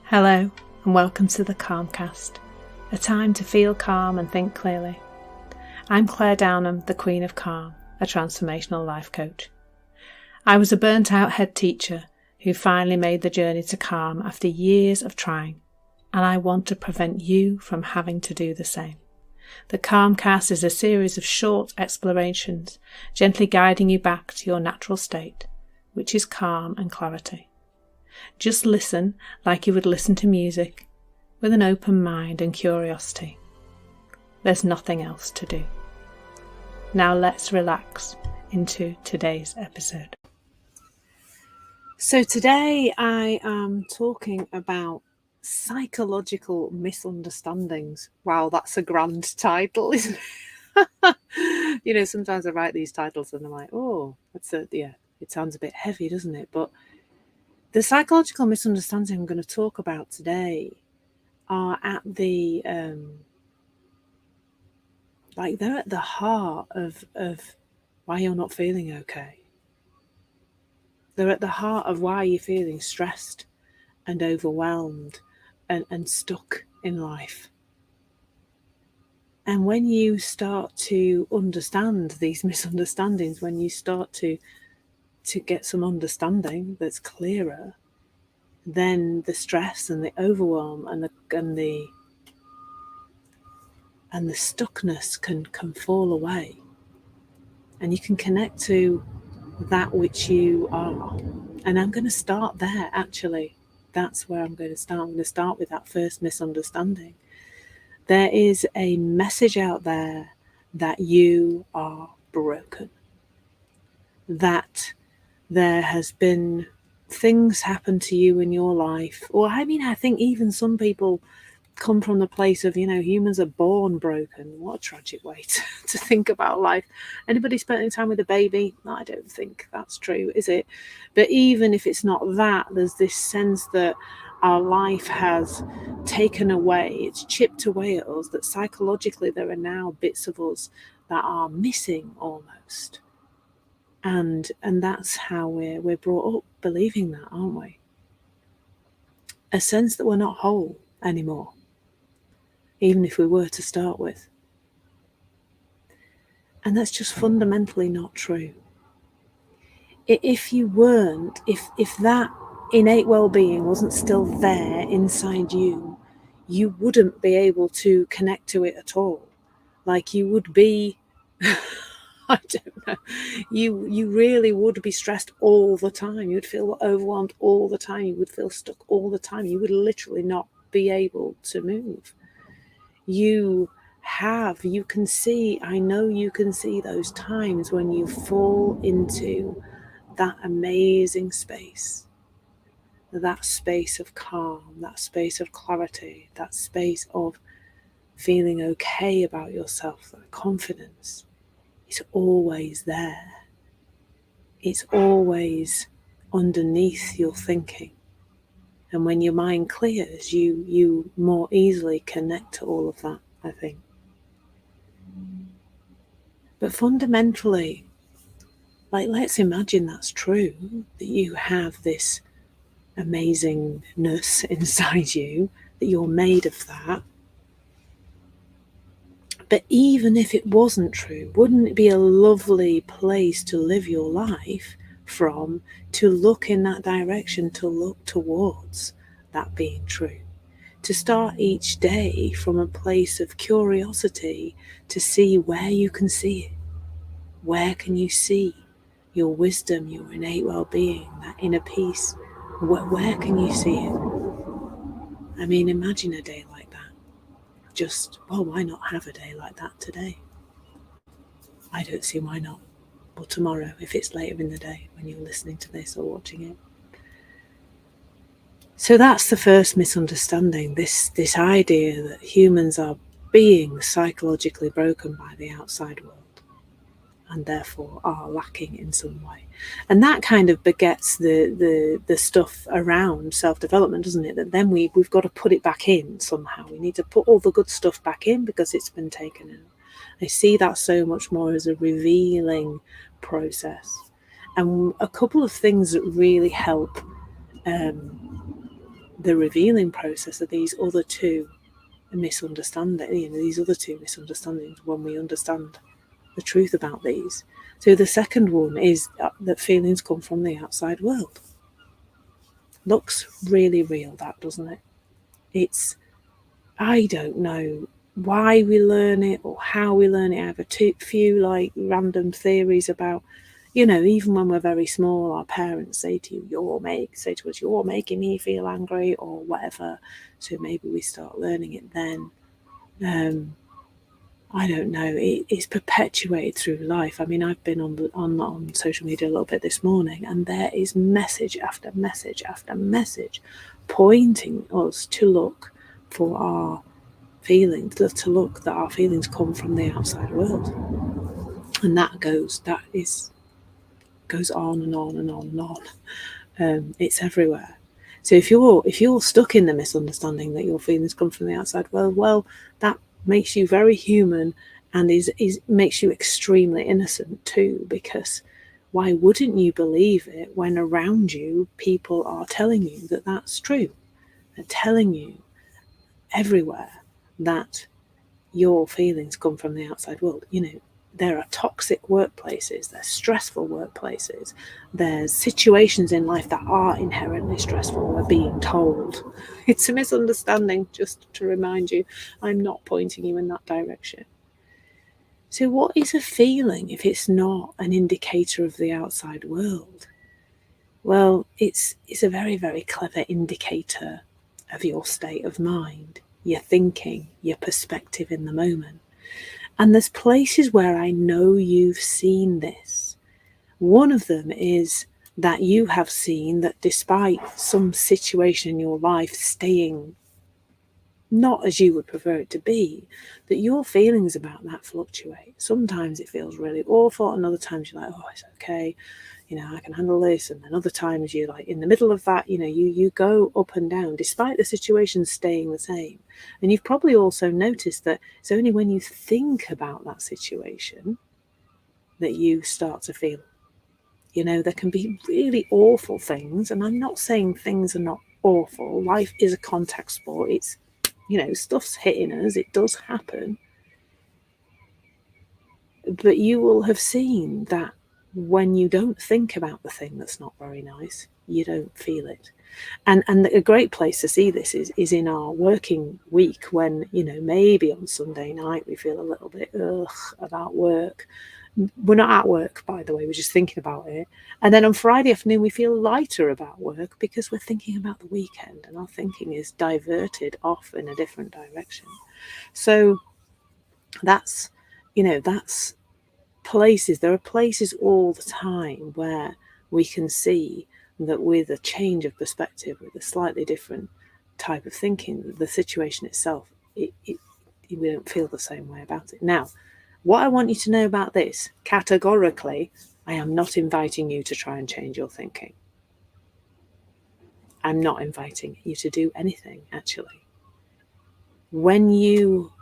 Hello and welcome to the Calmcast, a time to feel calm and think clearly. I'm Claire Downham, the Queen of Calm, a transformational life coach. I was a burnt out head teacher who finally made the journey to calm after years of trying, and I want to prevent you from having to do the same. The Calmcast is a series of short explorations, gently guiding you back to your natural state, which is calm and clarity. Just listen like you would listen to music, with an open mind and curiosity. There's nothing else to do. Now let's relax into today's episode. So today I am talking about psychological misunderstandings. Wow, that's a grand title, isn't it? Sometimes I write these titles and I'm like, it sounds a bit heavy, doesn't it? But the psychological misunderstandings I'm going to talk about today are at the, they're at the heart of why you're not feeling okay. They're at the heart of why you're feeling stressed and overwhelmed and stuck in life. And when you start to understand these misunderstandings, when you start to get some understanding that's clearer, then the stress and the overwhelm and the stuckness can fall away, and you can connect to that which you are. And I'm going to start there. Actually, that's where I'm going to start. I'm going to start with that first misunderstanding. There is a message out there that you are broken, that there has been things happen to you in your life. Or I think even some people come from the place of, humans are born broken. What a tragic way to think about life. Anybody spending time with a baby? No, I don't think that's true, is it? But even if it's not that, there's this sense that our life has taken away, it's chipped away at us, that psychologically there are now bits of us that are missing almost. And that's how we're brought up believing that, aren't we? A sense that we're not whole anymore, even if we were to start with. And that's just fundamentally not true. If you weren't, if that innate well-being wasn't still there inside you, you wouldn't be able to connect to it at all. Like you would be I don't know. You really would be stressed all the time. You would feel overwhelmed all the time. You would feel stuck all the time. You would literally not be able to move. I know you can see those times when you fall into that amazing space, that space of calm, that space of clarity, that space of feeling okay about yourself, that confidence. It's always there. It's always underneath your thinking. And when your mind clears, you more easily connect to all of that, I think. But fundamentally, let's imagine that's true, that you have this amazingness inside you, that you're made of that. But even if it wasn't true, wouldn't it be a lovely place to live your life from, to look in that direction, to look towards that being true? To start each day from a place of curiosity to see where you can see it. Where can you see your wisdom, your innate well-being, that inner peace? Where can you see it? Imagine a day like that. Why not have a day like that today? I don't see why not. Or tomorrow, if it's later in the day when you're listening to this or watching it. So that's the first misunderstanding, this idea that humans are being psychologically broken by the outside world and therefore are lacking in some way. And that kind of begets the stuff around self-development, doesn't it? That then we've got to put it back in somehow. We need to put all the good stuff back in because it's been taken out. I see that so much more as a revealing process. And a couple of things that really help the revealing process of these other two misunderstandings, these other two misunderstandings when we understand the truth about these. So the second one is that feelings come from the outside world. Looks really real, that, doesn't it? I don't know why we learn it or how we learn it. I have a few like random theories about, even when we're very small, our parents say to us, you're making me feel angry or whatever. So maybe we start learning it then. I don't know. It's perpetuated through life. I mean, I've been on social media a little bit this morning, and there is message after message after message pointing us to look for our feelings, to look that our feelings come from the outside world, and that goes on and on and on and on. It's everywhere. So if you're stuck in the misunderstanding that your feelings come from the outside world, well, that makes you very human and makes you extremely innocent too, because why wouldn't you believe it when around you people are telling you that that's true? They're telling you everywhere that your feelings come from the outside world. There are toxic workplaces, there's stressful workplaces, there's situations in life that are inherently stressful, we're being told. It's a misunderstanding, just to remind you. I'm not pointing you in that direction. So what is a feeling if it's not an indicator of the outside world? Well, it's a very, very clever indicator of your state of mind, your thinking, your perspective in the moment. And there's places where I know you've seen this. One of them is that you have seen that despite some situation in your life staying not as you would prefer it to be, that your feelings about that fluctuate. Sometimes it feels really awful, and other times you're like, oh, it's okay, I can handle this. And then other times you're like in the middle of that, you go up and down despite the situation staying the same. And you've probably also noticed that it's only when you think about that situation that you start to feel. There can be really awful things, and I'm not saying things are not awful. Life is a contact sport. It's, stuff's hitting us. It does happen. But you will have seen that when you don't think about the thing that's not very nice, you don't feel it. And a great place to see this is in our working week, when, maybe on Sunday night we feel a little bit about work. We're not at work, by the way, we're just thinking about it. And then on Friday afternoon we feel lighter about work because we're thinking about the weekend, and our thinking is diverted off in a different direction. So that's places. There are places all the time where we can see that with a change of perspective, with a slightly different type of thinking, the situation itself, we don't feel the same way about it. Now, what I want you to know about this, categorically, I am not inviting you to try and change your thinking. I'm not inviting you to do anything, actually. When you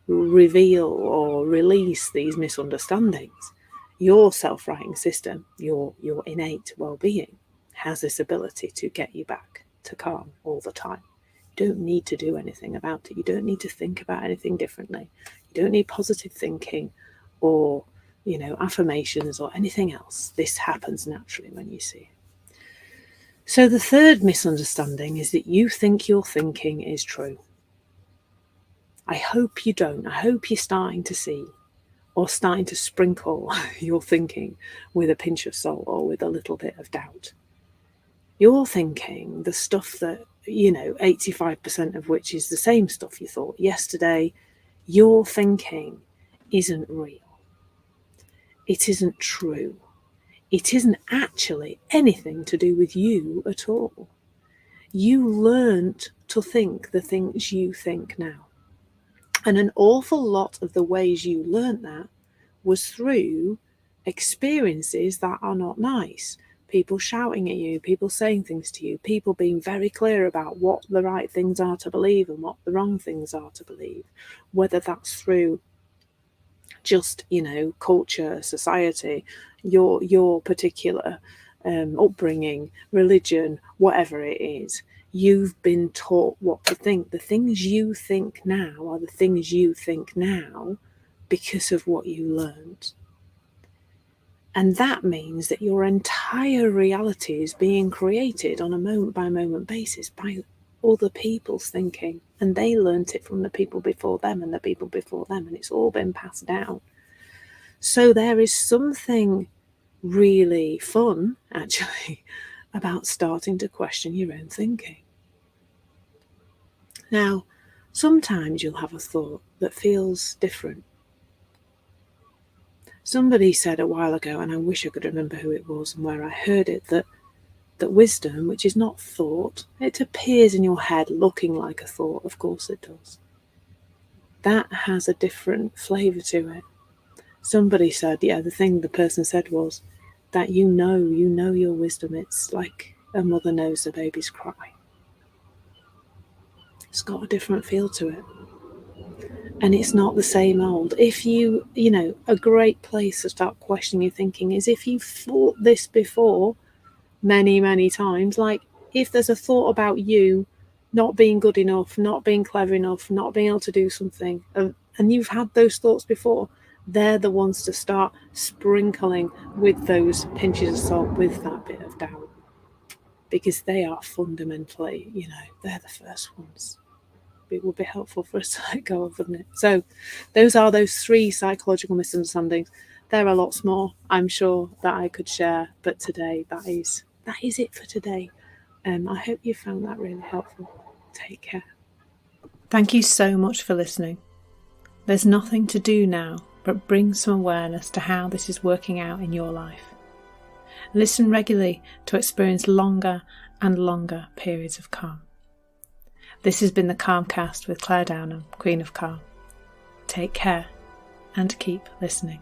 reveal or release these misunderstandings, your self-writing system, your innate well-being, has this ability to get you back to calm all the time. You don't need to do anything about it. You don't need to think about anything differently. You don't need positive thinking or, affirmations or anything else. This happens naturally when you see it. So the third misunderstanding is that you think your thinking is true. I hope you don't. I hope you're starting to see, or starting to sprinkle your thinking with a pinch of salt or with a little bit of doubt. You're thinking the stuff that, 85% of which is the same stuff you thought yesterday, your thinking isn't real. It isn't true. It isn't actually anything to do with you at all. You learnt to think the things you think now. And an awful lot of the ways you learnt that was through experiences that are not nice. People shouting at you, people saying things to you, people being very clear about what the right things are to believe and what the wrong things are to believe. Whether that's through just, culture, society, your particular upbringing, religion, whatever it is. You've been taught what to think. The things you think now are the things you think now because of what you learned. And that means that your entire reality is being created on a moment-by-moment basis by other people's thinking. And they learnt it from the people before them and the people before them, and it's all been passed down. So there is something really fun, actually, about starting to question your own thinking. Now, sometimes you'll have a thought that feels different. Somebody said a while ago, and I wish I could remember who it was and where I heard it, that wisdom, which is not thought, it appears in your head looking like a thought. Of course it does. That has a different flavour to it. Somebody said, the thing the person said was that you know your wisdom. It's like a mother knows a baby's cry. It's got a different feel to it. And it's not the same old. If a great place to start questioning your thinking is if you've thought this before many, many times. Like if there's a thought about you not being good enough, not being clever enough, not being able to do something, and you've had those thoughts before, they're the ones to start sprinkling with those pinches of salt, with that bit of doubt. Because they are fundamentally, they're the first ones. It would be helpful for us to let go of, wouldn't it? So those are those 3 psychological misunderstandings. There are lots more, I'm sure, that I could share, but today that is it for today. I hope you found that really helpful. Take care. Thank you so much for listening. There's nothing to do now but bring some awareness to how this is working out in your life. Listen regularly to experience longer and longer periods of calm. This has been the Calmcast with Claire Downham, Queen of Calm. Take care and keep listening.